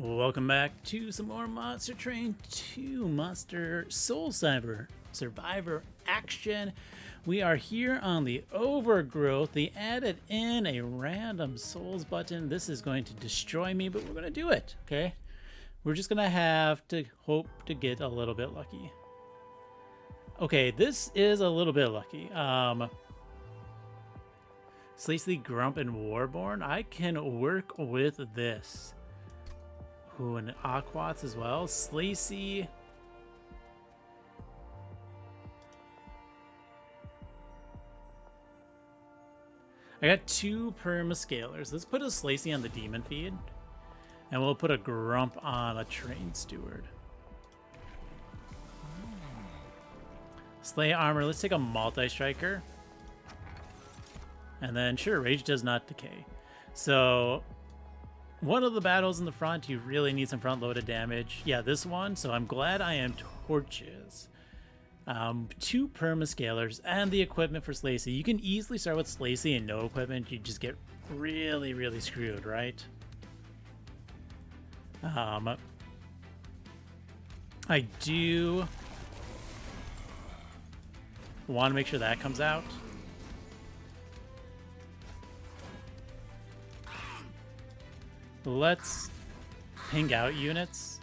Welcome back to some more Monster Train 2 Monster Soul Survivor action. We are here on the Overgrowth. They added in a random souls button. This is going to destroy me, but we're going to do it, okay? We're just going to have to hope to get a little bit lucky. Okay, this is a little bit lucky. Slacy, Grump, and Warborn. I can work with this. Ooh, and Aquats as well. Slacy. I got 2 Permascalers. Let's put a Slacy on the Demon Feed. And we'll put a Grump on a Train Steward. Slay Armor. Let's take a Multi-Striker. And then, sure, Rage does not decay. So, one of the battles in the front, you really need some front-loaded damage. Yeah, this one. So I'm glad I am Torches. 2 Permascalers and the equipment for Slacy. You can easily start with Slacy and no equipment. You just get really, really screwed, right? I do want to make sure that comes out. Let's ping out units.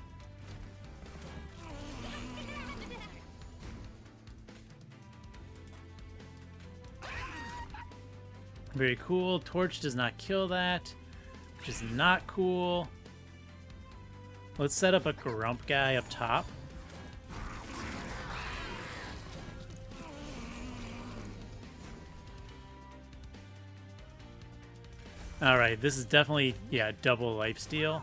Very cool. Torch does not kill that, which is not cool. Let's set up a Grump guy up top. Alright, this is definitely, yeah, double lifesteal.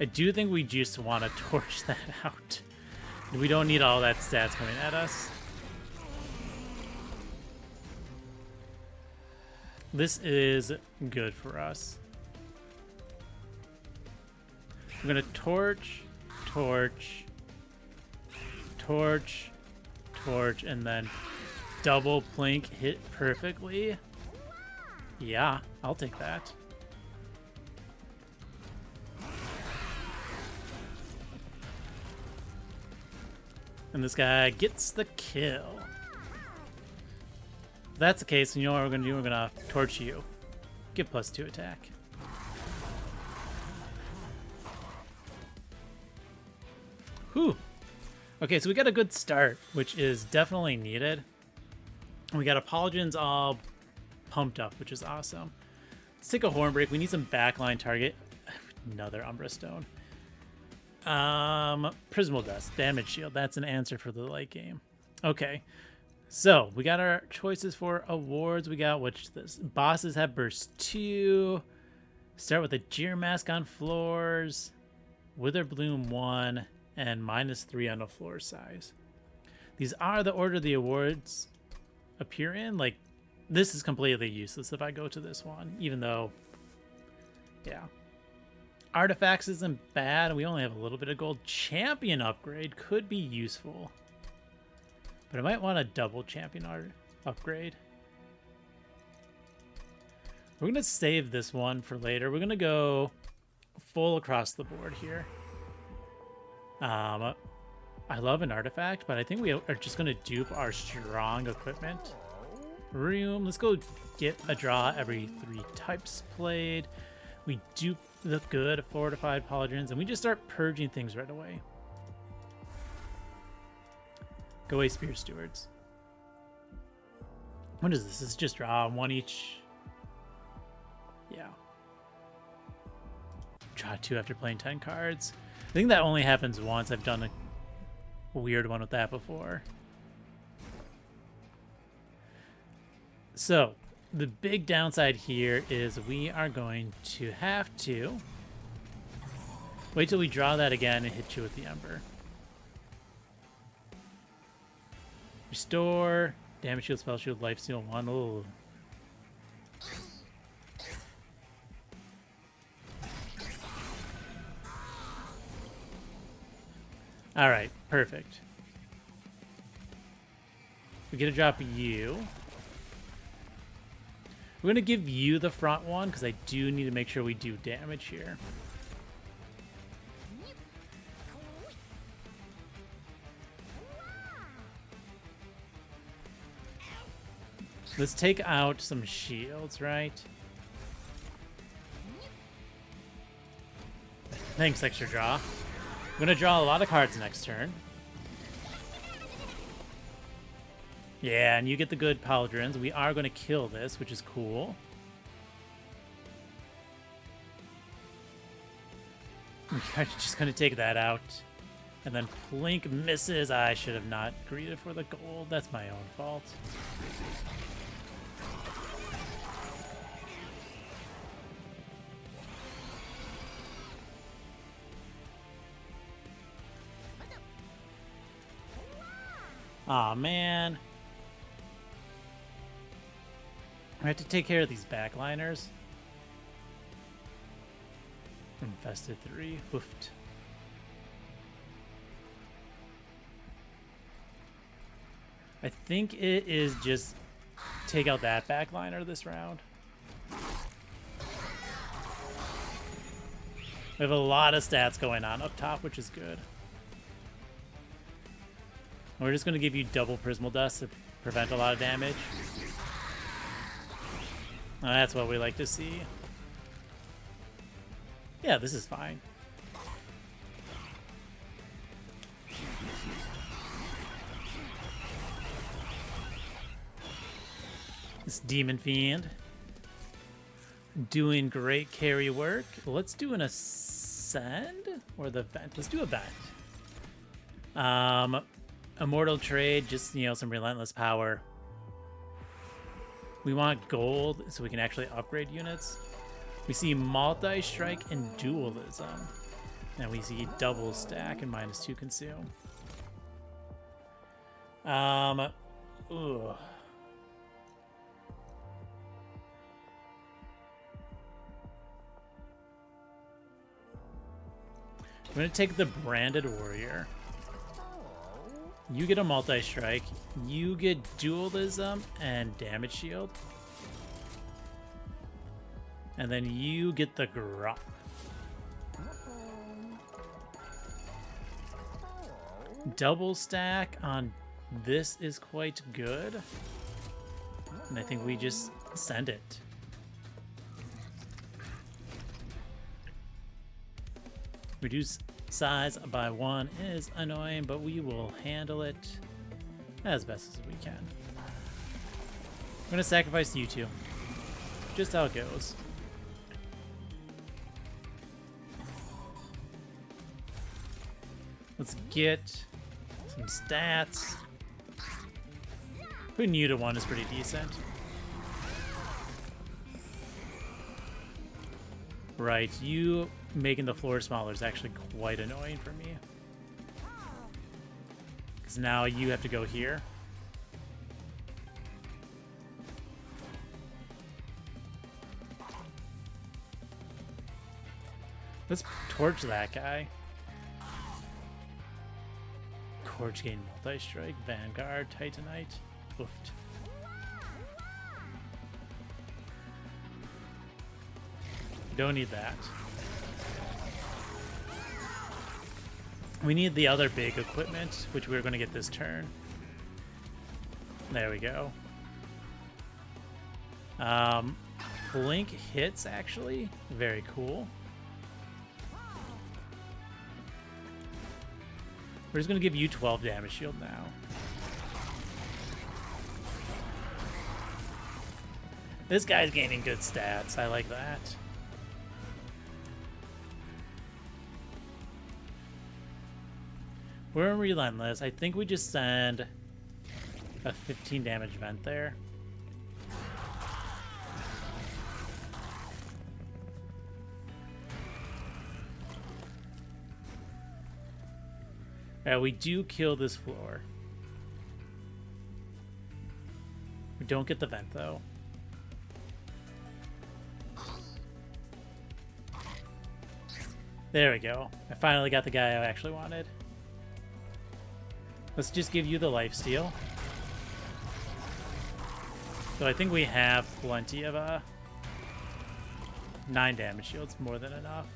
I do think we just want to torch that out. We don't need all that stats coming at us. This is good for us. We're going to torch, and then double plink hit perfectly. Yeah, I'll take that. And this guy gets the kill. If that's the case, you know what we're going to do? We're going to torch you. Get +2 attack. Whew. Okay, so we got a good start, which is definitely needed. We got Apologens all pumped up, which is awesome. Let's take a Horn Break. We need some backline target. Another Umbra Stone. Prismal Dust, Damage Shield. That's an answer for the late game. Okay, so we got our choices for awards. We got which this bosses have burst 2. Start with a Jeer Mask on floors, Wither Bloom 1, and -3 on the floor size. These are the order the awards appear in. Like, this is completely useless if I go to this one, even though, yeah. Artifacts isn't bad. We only have a little bit of gold. Champion upgrade could be useful. But I might want a double champion upgrade. We're going to save this one for later. We're going to go full across the board here. I love an artifact, but I think we are just going to dupe our strong equipment. Room. Let's go get a draw every 3 types played. We dupe the good fortified Apologens, and we just start purging things right away. Go away, Spear Stewards. What is this? This is just draw 1 each. Yeah. Draw 2 after playing 10 cards. I think that only happens once. I've done a weird one with that before. So, the big downside here is we are going to have to wait till we draw that again and hit you with the Ember. Restore, damage shield, spell shield, life steal 1. Ooh. All right, perfect. We're gonna drop you. We're gonna give you the front one because I do need to make sure we do damage here. Let's take out some shields, right? Thanks, extra draw. I'm gonna draw a lot of cards next turn. Yeah, and you get the good pauldrons. We are gonna kill this, which is cool. We're just gonna take that out. And then Plink misses. I should have not greeted for the gold. That's my own fault. Aw, man. I have to take care of these backliners. Infested 3. Hoofed. I think it is just take out that backliner this round. We have a lot of stats going on up top, which is good. We're just going to give you double Prismal Dust to prevent a lot of damage. Oh, that's what we like to see. Yeah, this is fine. This Demon Fiend. Doing great carry work. Let's do an Ascend or the Vent. Let's do a Vent. Immortal Trade, just, you know, some relentless power. We want gold so we can actually upgrade units. We see multi-strike and dualism. And we see double stack and -2 consume. Ugh. I'm gonna take the Branded Warrior. You get a multi-strike, you get dualism and damage shield. And then you get the Grok. Double stack on this is quite good. And I think we just send it. Reduce size by 1 is annoying, but we will handle it as best as we can. I'm gonna sacrifice you two. Just how it goes. Let's get some stats. Putting you to 1 is pretty decent. Right, you making the floor smaller is actually quite annoying for me. Because now you have to go here. Let's torch that guy. Torch gain multi-strike, Vanguard, Titanite. Oofed. Don't need that. We need the other big equipment, which we're going to get this turn. There we go. Blink hits, actually. Very cool. We're just going to give you 12 damage shield now. This guy's gaining good stats. I like that. We're relentless. I think we just send a 15 damage vent there. Yeah, we do kill this floor. We don't get the vent though. There we go. I finally got the guy I actually wanted. Let's just give you the lifesteal. So I think we have plenty of 9 damage shields, more than enough.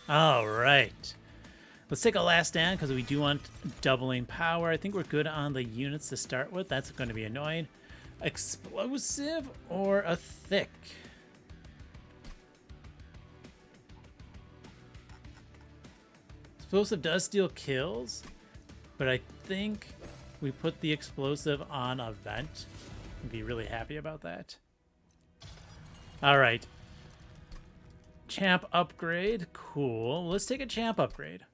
All right. Let's take a last stand because we do want doubling power. I think we're good on the units to start with. That's going to be annoying. Explosive or a thick? Explosive does steal kills, but I think we put the explosive on a vent. I'd be really happy about that. All right. Champ upgrade. Cool. Let's take a champ upgrade.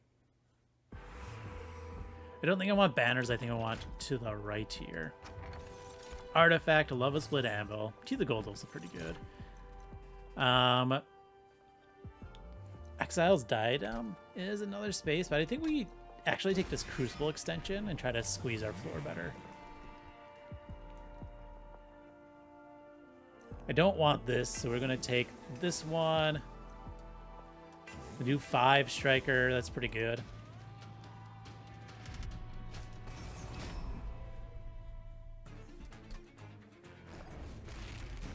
I don't think I want banners. I think I want to the right here. Artifact, Love a Split Anvil. To the gold also pretty good. Exile's Diadem is another space, but I think we actually take this Crucible extension and try to squeeze our floor better. I don't want this, so we're going to take this one. We do 5 Striker. That's pretty good.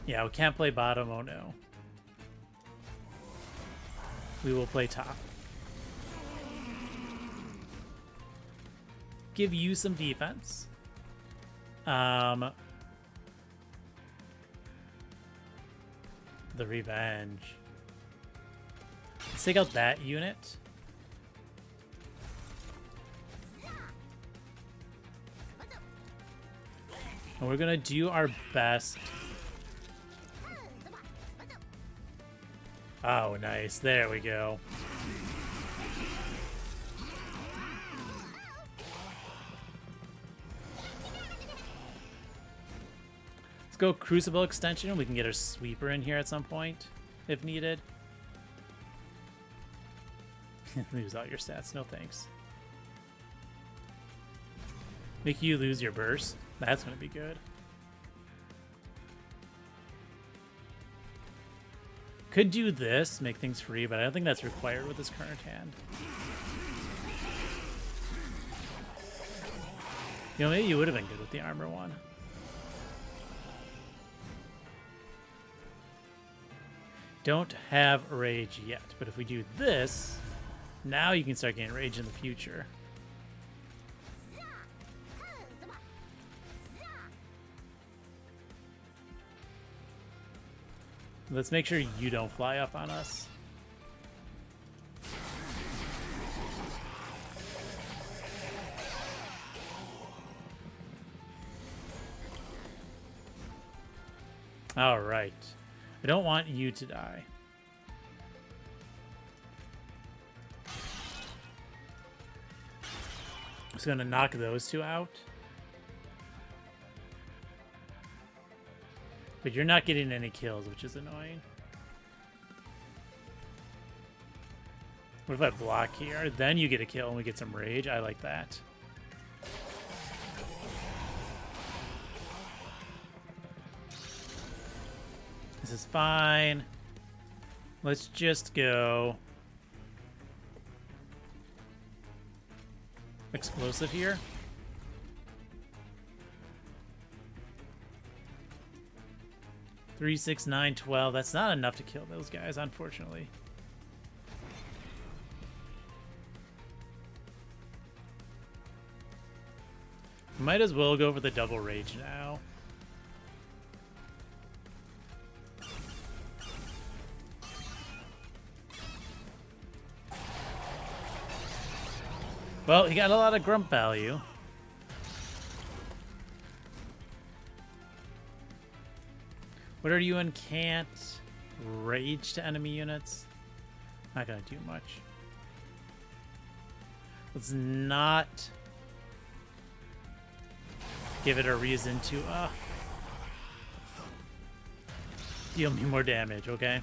Yeah, we can't play bottom. Oh, no. We will play top. Give you some defense. The Revenge. Let's take out that unit. And we're gonna do our best. Oh, nice. There we go. Let's go Crucible extension. We can get our sweeper in here at some point if needed. Lose all your stats. No thanks. Make you lose your burst. That's going to be good. Could do this, make things free, but I don't think that's required with this current hand. You know, maybe you would have been good with the armor one. Don't have rage yet, but if we do this, now you can start getting rage in the future. Let's make sure you don't fly up on us. All right. I don't want you to die. I'm just going to knock those 2 out. But you're not getting any kills, which is annoying. What if I block here? Then you get a kill and we get some rage. I like that. This is fine. Let's just go explosive here. 3, 6, 9, 12. That's not enough to kill those guys, unfortunately. Might as well go for the double rage now. Well, he got a lot of grump value. What are you in? Can't rage to enemy units? Not gonna do much. Let's not give it a reason to deal me more damage, okay?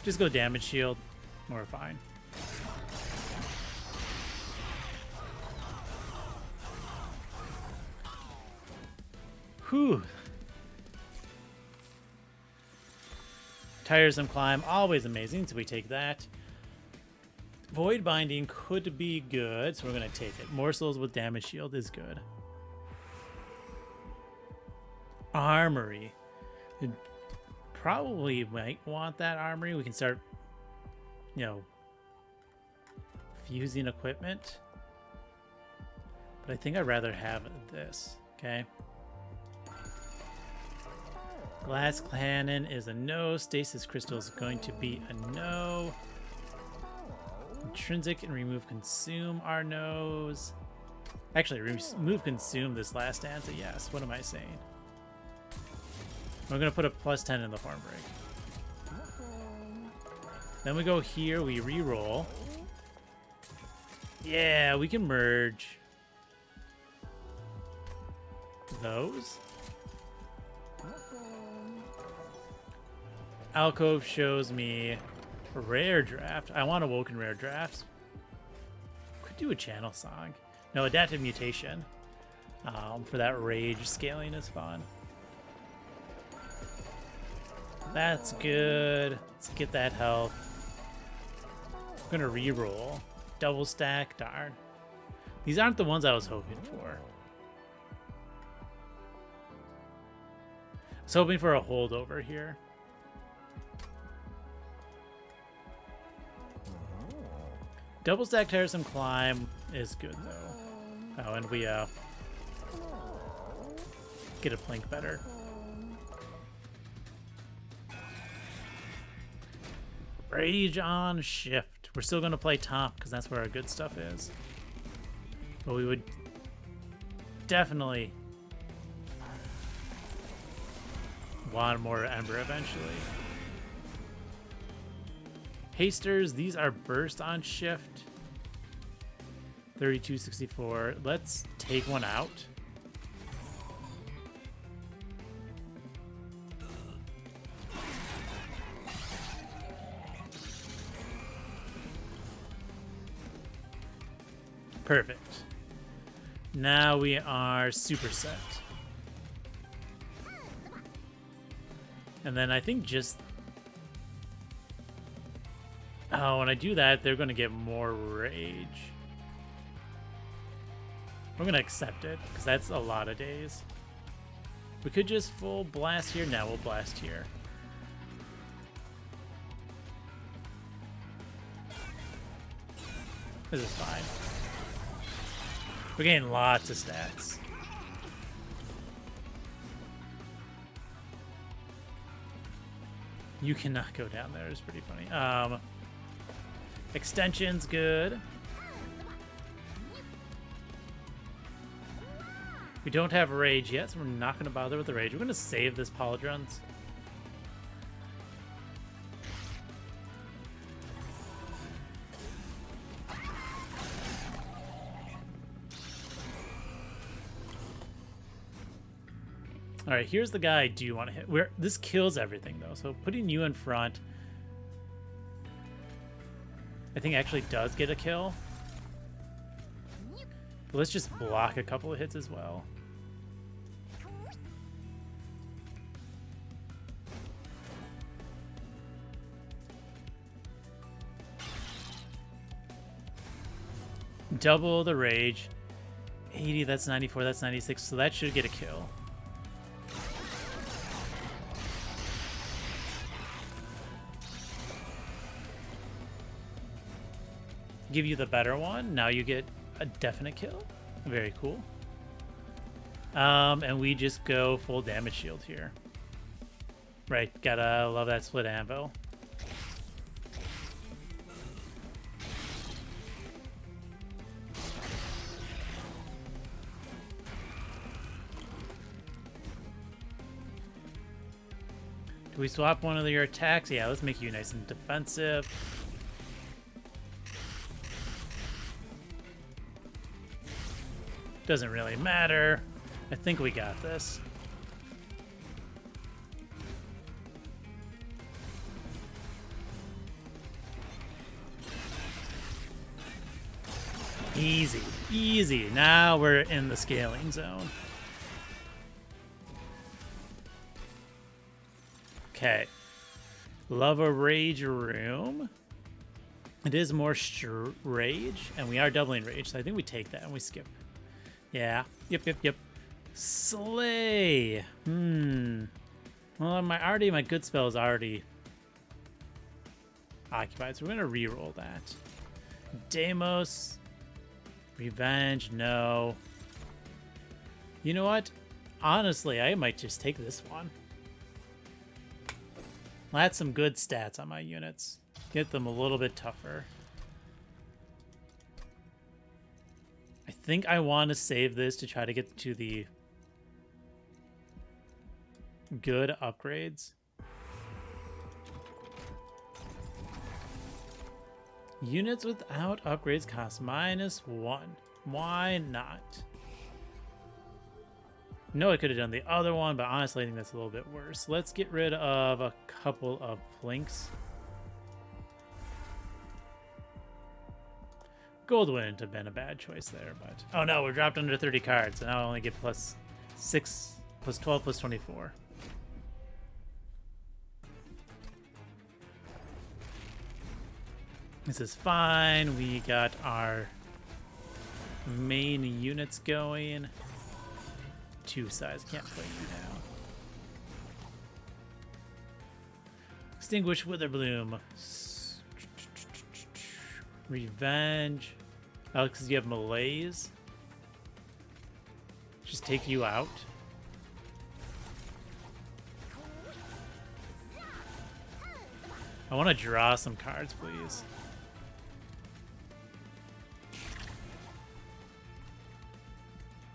Just go damage shield. We're fine. Whew. Tiresome Climb, always amazing, so we take that. Void Binding could be good, so we're going to take it. Morsels with Damage Shield is good. Armory. Probably might want that Armory. We can start, you know, fusing equipment. But I think I'd rather have this, okay? Glass Cannon is a no. Stasis Crystal is going to be a no. Intrinsic and Remove Consume are no's. Actually, Remove Consume this last stanza, yes. What am I saying? We're going to put a +10 in the Form Break. Then we go here, we re-roll. Yeah, we can merge those. Alcove shows me Rare Draft. I want Awoken Rare Drafts. Could do a Channel Song. No, Adaptive Mutation. For that Rage scaling is fun. That's good. Let's get that health. I'm gonna re-roll. Double stack, darn. These aren't the ones I was hoping for. I was hoping for a holdover here. Double stack Tiresome Climb is good though. Oh, and we get a Plink better. Rage on Shift. We're still gonna play top because that's where our good stuff is. But we would definitely want more Ember eventually. Hasters, these are burst on shift. 3264. Let's take one out. Perfect. Now we are superset. And then I think just... Oh, when I do that, they're going to get more rage. We're going to accept it, because that's a lot of days. We could just full blast here. Now we'll blast here. This is fine. We're getting lots of stats. You cannot go down there. It's pretty funny. Extension's good. We don't have rage yet, so we're not going to bother with the rage. We're going to save this Pauldrons. All right, here's the guy I do want to hit. This kills everything, though, so putting you in front, I think actually does get a kill. But let's just block a couple of hits as well. Double the rage. 80, that's 94, that's 96, so that should get a kill. Give you the better one. Now you get a definite kill. Very cool. And we just go full damage shield here. Right, gotta love that split anvil. Do we swap one of your attacks? Yeah, let's make you nice and defensive. Doesn't really matter. I think we got this. Easy, easy. Now we're in the scaling zone. Okay. Love a rage room. It is more rage, and we are doubling rage, so I think we take that and we skip. Yeah. Yep. Slay. Well, my good spell is already occupied, so we're gonna re-roll that. Deimos. Revenge, no. You know what? Honestly, I might just take this one. That's some good stats on my units. Get them a little bit tougher. I think I want to save this to try to get to the good upgrades. Units without upgrades cost -1. Why not? No, I could have done the other one, but honestly, I think that's a little bit worse. Let's get rid of a couple of plinks. Gold wouldn't have been a bad choice there, but... Oh no, we're dropped under 30 cards, so now I only get +6, +12, +24. This is fine. We got our main units going. 2 size, can't play you now. Extinguish Witherbloom. Revenge. Oh, because you have malaise. Just take you out. I want to draw some cards, please.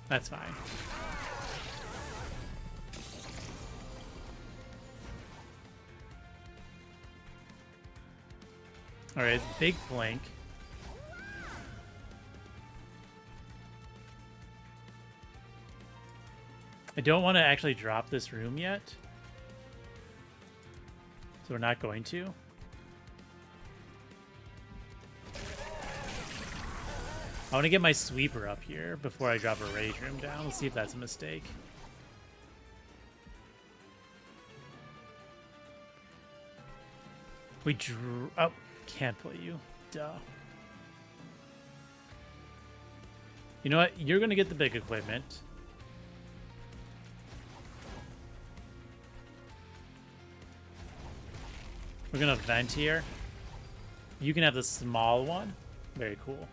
That's fine. All right, big flank. I don't want to actually drop this room yet, so we're not going to. I want to get my sweeper up here before I drop a rage room down. Let's see if that's a mistake. We drew... Oh, can't play you. Duh. You know what? You're going to get the big equipment. We're going to vent here. You can have the small one. Very cool.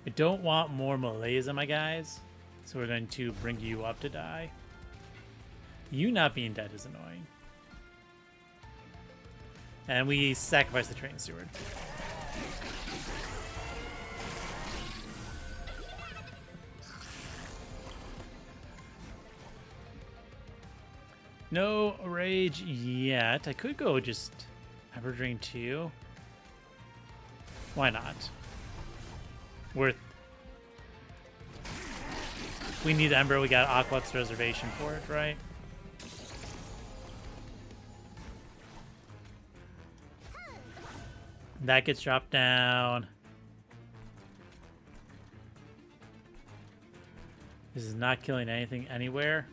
I don't want more malaise on my guys, so we're going to bring you up to die. You not being dead is annoying. And we sacrifice the train steward. No rage yet. I could go just Ever Drain 2. Why not? Worth. We need Ember. We got Aqua's reservation for it, right? That gets dropped down. This is not killing anything anywhere.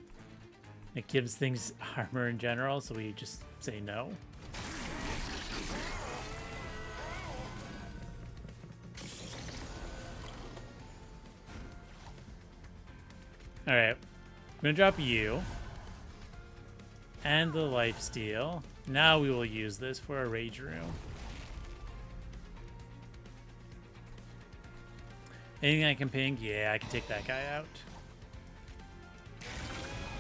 It gives things armor in general, so we just say no. Alright, I'm going to drop you. And the lifesteal. Now we will use this for a rage room. Anything I can ping? Yeah, I can take that guy out.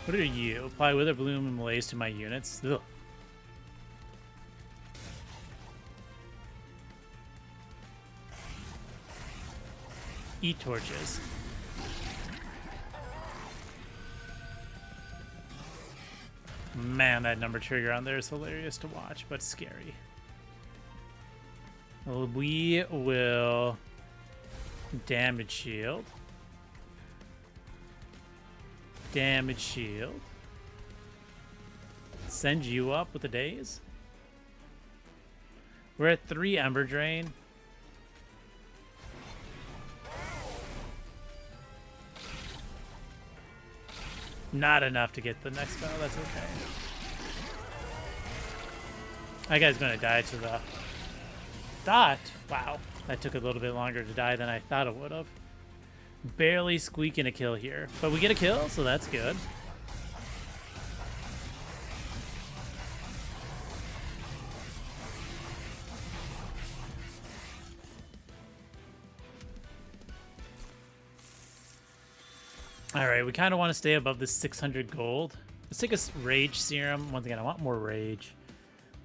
What are you? Apply Wither Bloom and Malaise to my units. Ugh. Eat torches. Man, that number trigger on there is hilarious to watch, but scary. We will damage shield. Damage shield. Send you up with the daze. We're at 3 Ember Drain. Not enough to get the next spell. That's okay. That guy's gonna die to the dot. Wow, that took a little bit longer to die than I thought it would have. Barely squeaking a kill here, but we get a kill, so that's good. All right, we kind of want to stay above the 600 gold. Let's take a rage serum. Once again, I want more rage.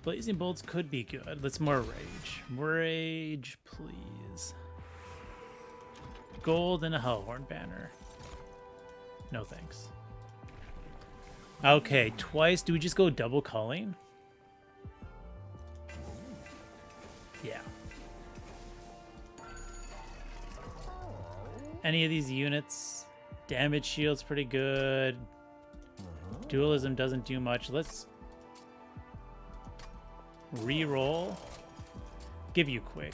Blazing bolts could be good. Let's more rage. Rage, please. Gold and a Hellhorned banner. No thanks. Okay, twice. Do we just go double culling? Yeah. Any of these units? Damage shield's pretty good. Dualism doesn't do much. Let's re-roll. Give you quick.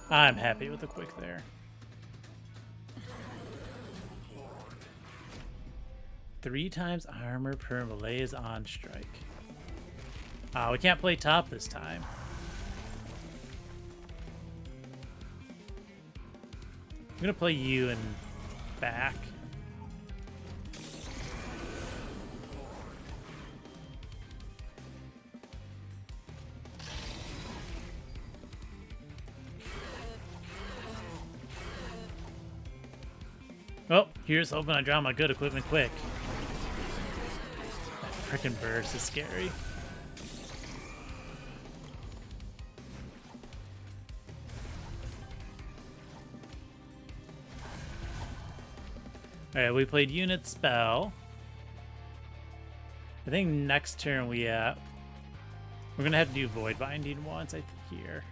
I'm happy with the quick there. 3 times armor per melee's on strike. We can't play top this time. I'm gonna play you and back. Oh, here's hoping I draw my good equipment quick. That frickin' burst is scary. Alright, we played unit spell. I think next turn we're gonna have to do void binding once, I think, here.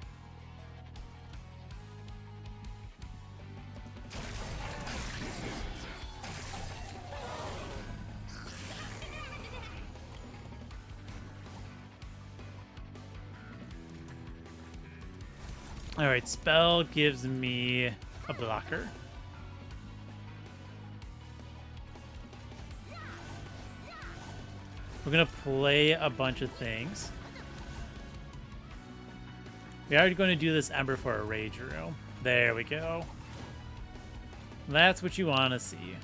Alright, spell gives me a blocker. We're gonna play a bunch of things. We are going to do this Ember for a rage room. There we go. That's what you want to see.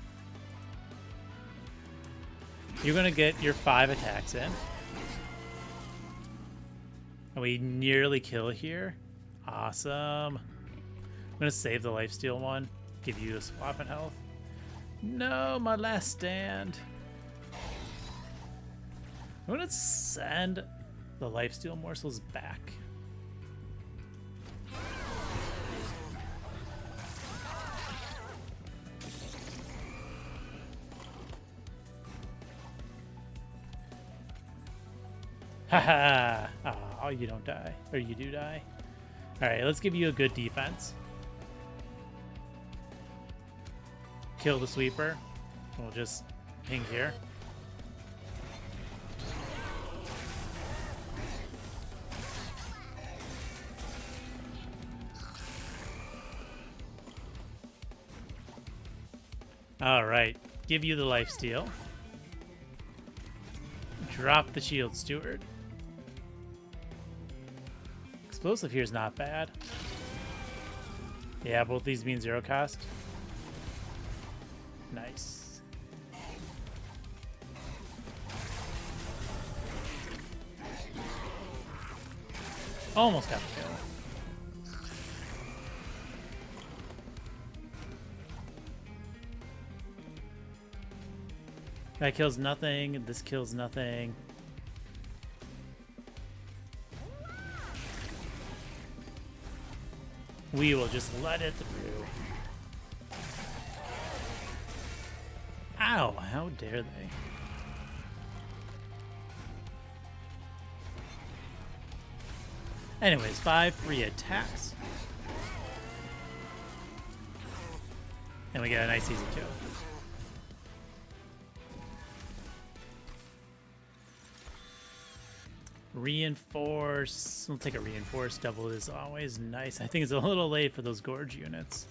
You're gonna get your 5 attacks in. And we nearly kill here. Awesome. I'm gonna save the lifesteal one. Give you a swap in health. No, my last stand. I'm gonna send the lifesteal morsels back. Haha! Oh, you don't die. Or you do die. Alright, let's give you a good defense. Kill the sweeper. We'll just ping here. Alright, give you the lifesteal. Drop the shield steward. Explosive here is not bad. Yeah, both these mean 0 cost. Nice. Almost got the kill. That kills nothing. This kills nothing. We will just let it through. Ow, how dare they? Anyways, 5 free attacks. And we get a nice easy kill. Reinforce. We'll take a reinforce. Double is always nice. I think it's a little late for those gorge units.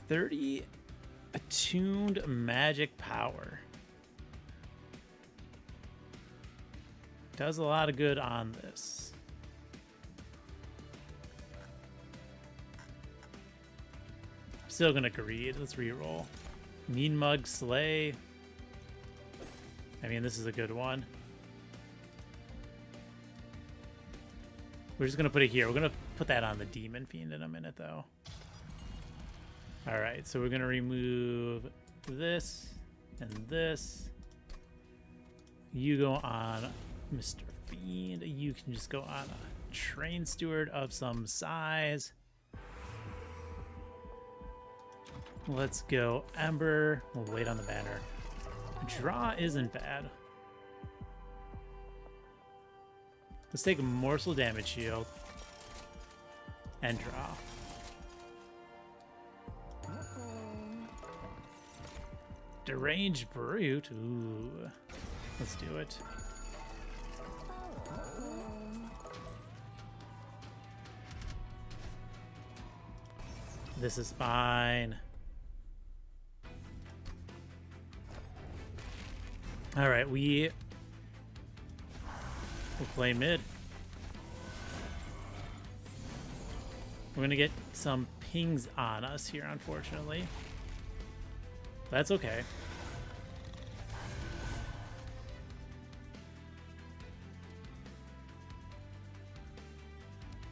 30 Attuned magic power. Does a lot of good on this. Still gonna greed. Let's reroll. Mean Mug Slay. I mean, this is a good one. We're just gonna put it here. We're gonna put that on the Demon Fiend in a minute, though. All right, so we're gonna remove this and this. You go on Mr. Fiend. You can just go on a Train Steward of some size. Let's go Ember. We'll wait on the banner. Draw isn't bad. Let's take a Morsel Damage Shield and draw. Deranged Brute. Ooh. Let's do it. This is fine. All right, we'll play mid. We're gonna get some pings on us here, unfortunately. That's okay.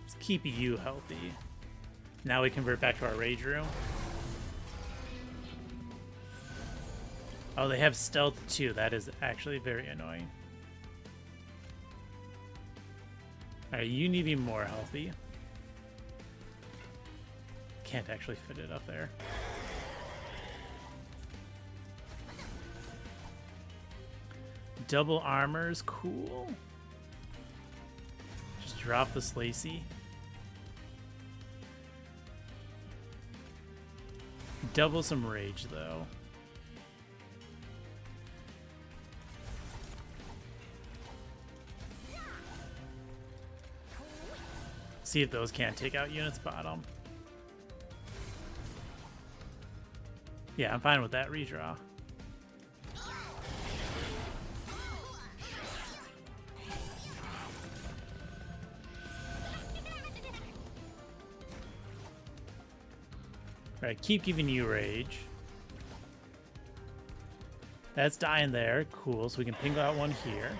Let's keep you healthy. Now we convert back to our Rage Room. Oh, they have stealth too. That is actually very annoying. Alright, you need to be more healthy. Can't actually fit it up there. Double armor's cool. Just drop the Slacy. Double some rage though. See if those can't take out units bottom. Yeah, I'm fine with that redraw. Alright, keep giving you rage. That's dying there. Cool, so we can ping out one here.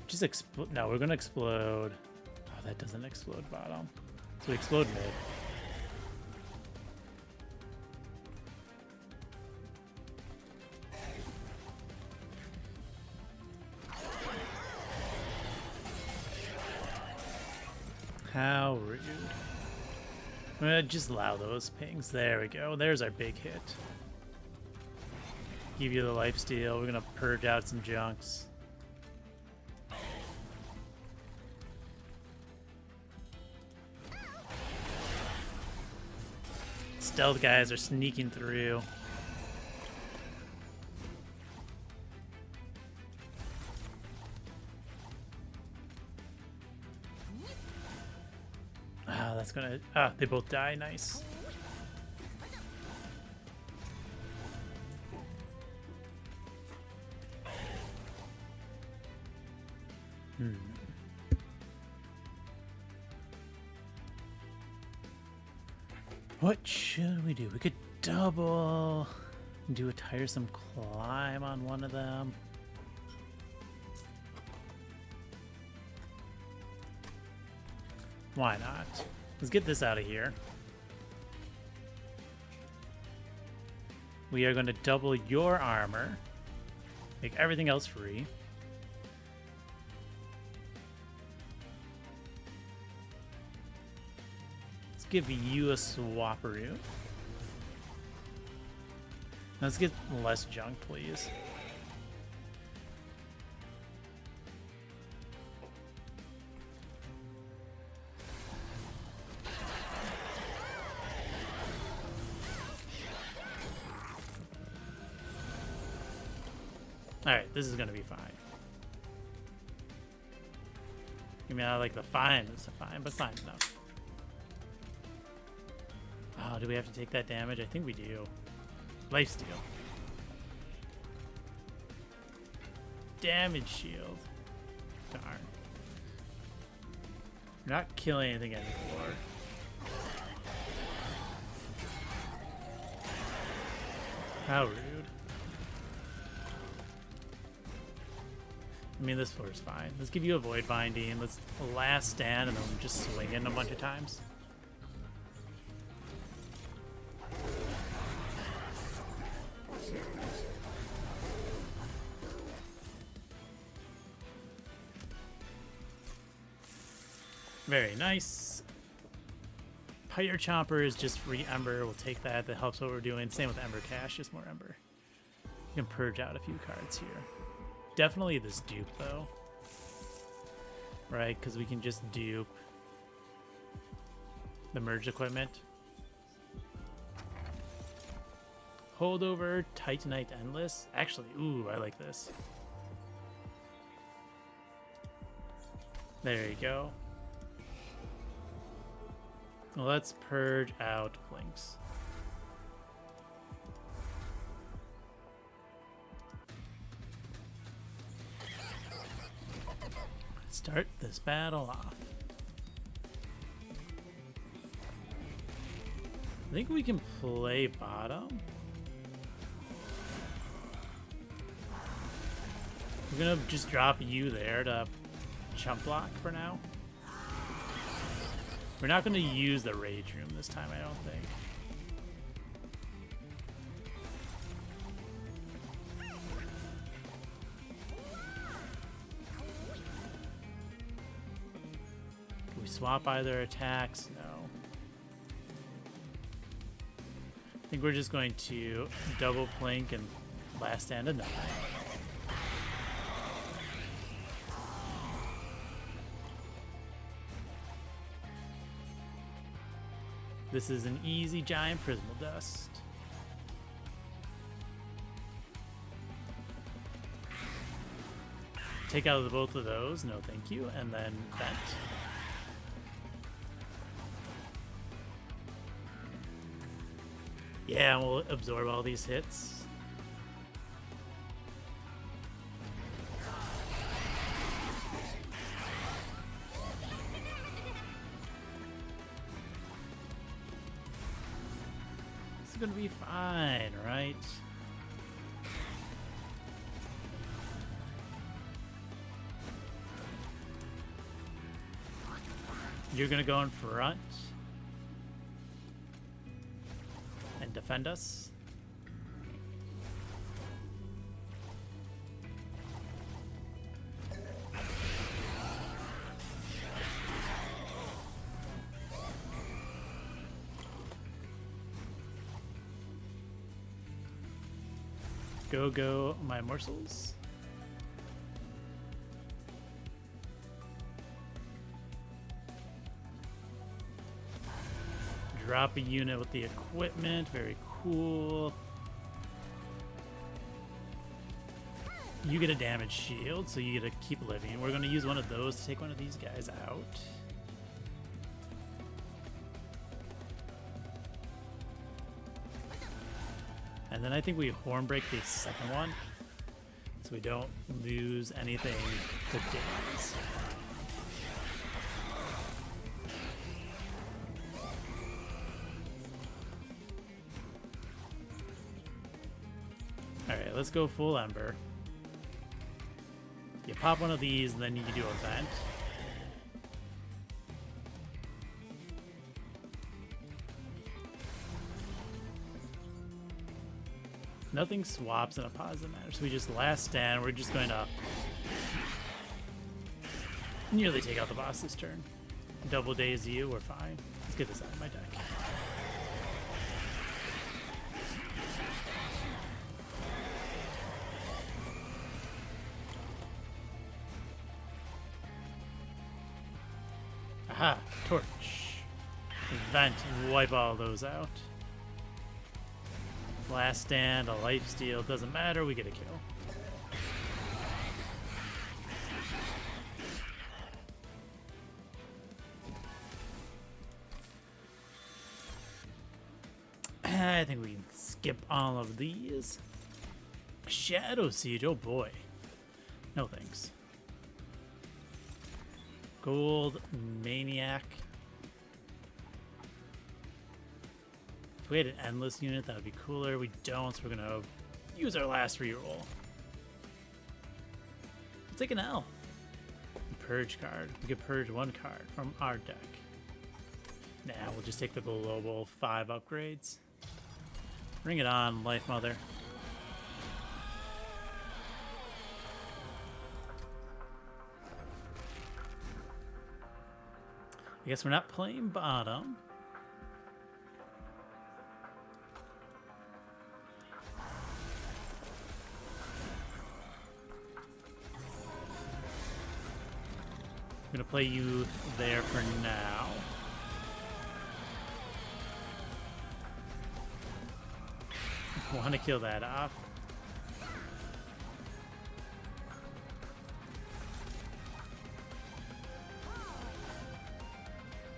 Just explode. No, we're gonna explode. Oh, that doesn't explode bottom. So we explode mid. How rude. I'm gonna just allow those pings. There we go. There's our big hit. Give you the lifesteal. We're gonna purge out some junks. Stealth guys are sneaking through. Ah, that's gonna. Ah, they both die. Nice. What should we do? We could double, do a tiresome climb on one of them. Why not? Let's get this out of here. We are going to double your armor, make everything else free. Give you a swapperoo. Let's get less junk, please. Alright, this is gonna be fine. I mean, I like the fine, it's a fine, but fine enough. Oh, do we have to take that damage? I think we do. Lifesteal. Damage shield. Darn. We're not killing anything anymore. How rude. I mean, this floor is fine. Let's give you a Void Binding. Let's last stand and then just swing in a bunch of times. Very nice. Pyre Chomper is just free Ember. We'll take that. That helps what we're doing. Same with Ember Cash, just more Ember. You can purge out a few cards here. Definitely this dupe, though. Right? Because we can just dupe the merge equipment. Holdover, Titanite Endless. Actually, ooh, I like this. There you go. Let's purge out Blinks. Start this battle off. I think we can play bottom. We're gonna just drop you there to chump block for now. We're not gonna use the Rage Room this time, I don't think. Can we swap either attacks? No. I think we're just going to double plink and last stand a 9. This is an easy giant Prismal Dust. Take out the both of those, no thank you, and then vent. Yeah, we'll absorb all these hits. It's gonna be fine, right? You're gonna go in front and defend us. Go, my morsels. Drop a unit with the equipment. Very cool. You get a damage shield, so you get to keep living. We're going to use one of those to take one of these guys out. And then I think we horn break the second one, so we don't lose anything to days. Alright, let's go full Ember. You pop one of these, and then you can do a vent. Nothing swaps in a positive manner, so we just last stand. We're just going to nearly take out the boss this turn. Double daze you, we're fine. Let's get this out of my deck. Aha, torch. Vent, wipe all those out. Last stand, a lifesteal, doesn't matter, we get a kill. think we can skip all of these. Shadow Siege, oh boy. No thanks. Gold Maniac. If we had an endless unit, that would be cooler. We don't, so we're gonna use our last reroll. We'll take an L. Purge card. We could purge one card from our deck. Nah, we'll just take the global 5 upgrades. Bring it on, Lifemother. I guess we're not playing bottom. I'm gonna play you there for now. Want to kill that off.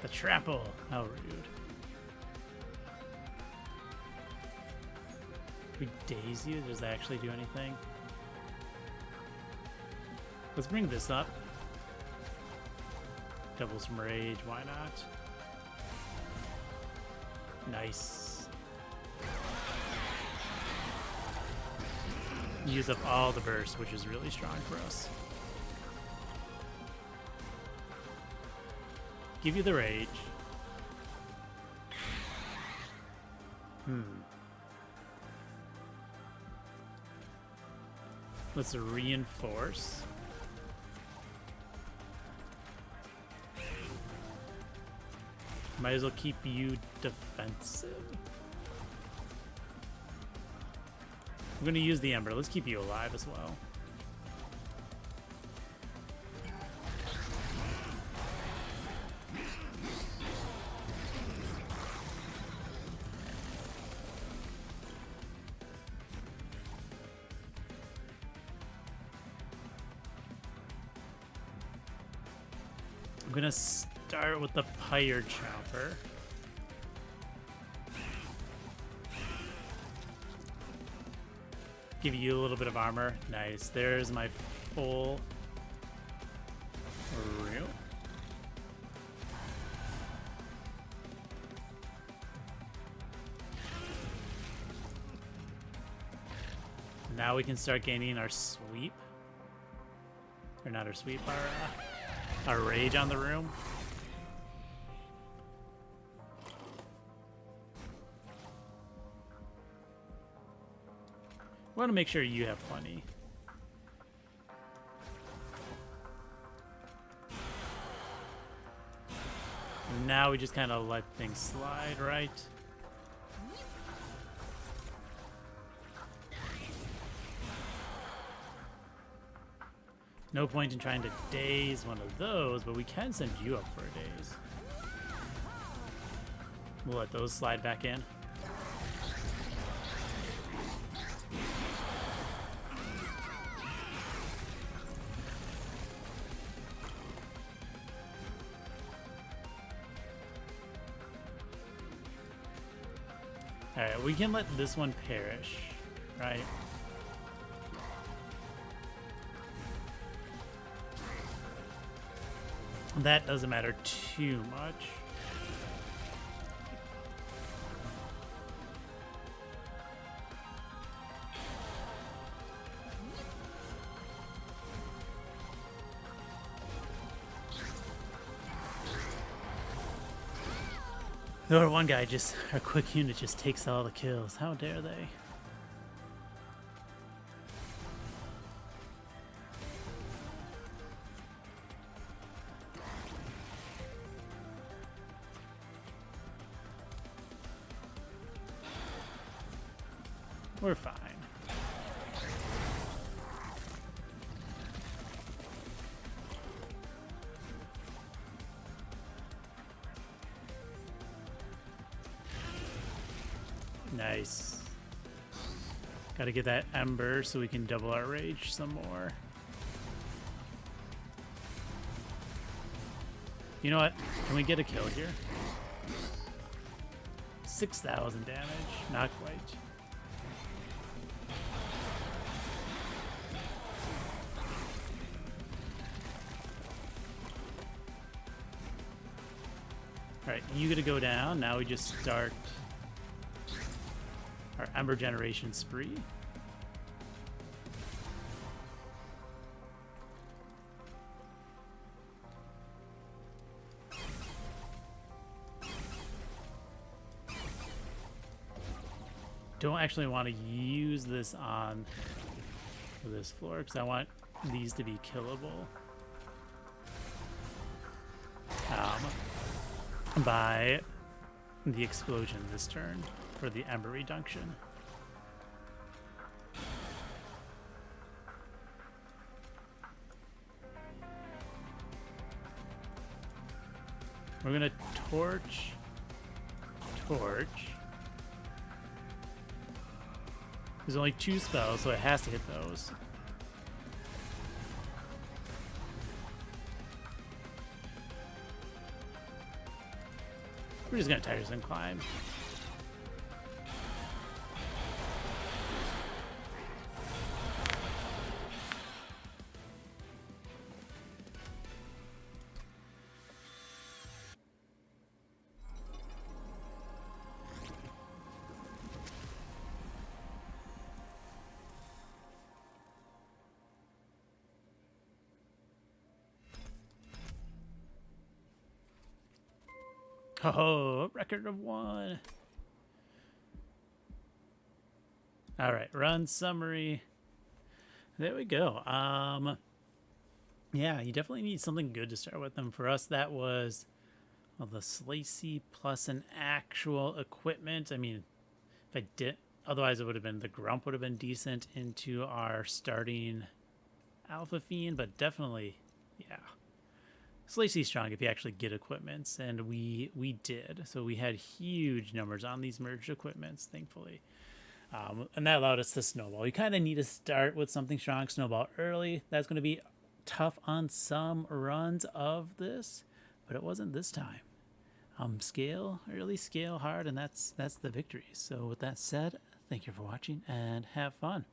The trample. How rude. We daze you? Does that actually do anything? Let's bring this up. Double some rage, why not? Nice. Use up all the burst, which is really strong for us. Give you the rage. Let's reinforce. Might as well keep you defensive. I'm gonna use the Ember. Let's keep you alive as well. I'm gonna start with the Pyre Chopper. Give you a little bit of armor. Nice. There's my full reel. Now we can start gaining our sweep. Or not our sweep, our rage on the room. We want to make sure you have plenty. And now we just kind of let things slide, right? No point in trying to daze one of those, but we can send you up for a daze. We'll let those slide back in. Alright, we can let this one perish, right? That doesn't matter too much. Or one guy just, our quick unit just takes all the kills. How dare they? We're fine. Nice. Gotta get that Ember so we can double our rage some more. You know what? Can we get a kill here? 6,000 damage. Not quite. Alright, you gotta go down. Now we just start our Ember generation spree. Don't actually want to use this on this floor because I want these to be killable by the explosion this turn for the Ember reduction. We're gonna torch. There's only 2 spells, so it has to hit those. We're just gonna Tiresome Climb. Oh, record of 1. All right, run summary. There we go. Yeah, you definitely need something good to start with them. For us, that was, well, the Slacy plus an actual equipment. I mean, if I did, otherwise it would have been, the Grump would have been decent into our starting Alpha Fiend, but definitely, yeah. Slacy's strong if you actually get equipments, and we did. So we had huge numbers on these merged equipments, thankfully. And that allowed us to snowball. You kind of need to start with something strong, snowball early. That's going to be tough on some runs of this, but it wasn't this time. Scale early, scale hard, and that's the victory. So with that said, thank you for watching, and have fun.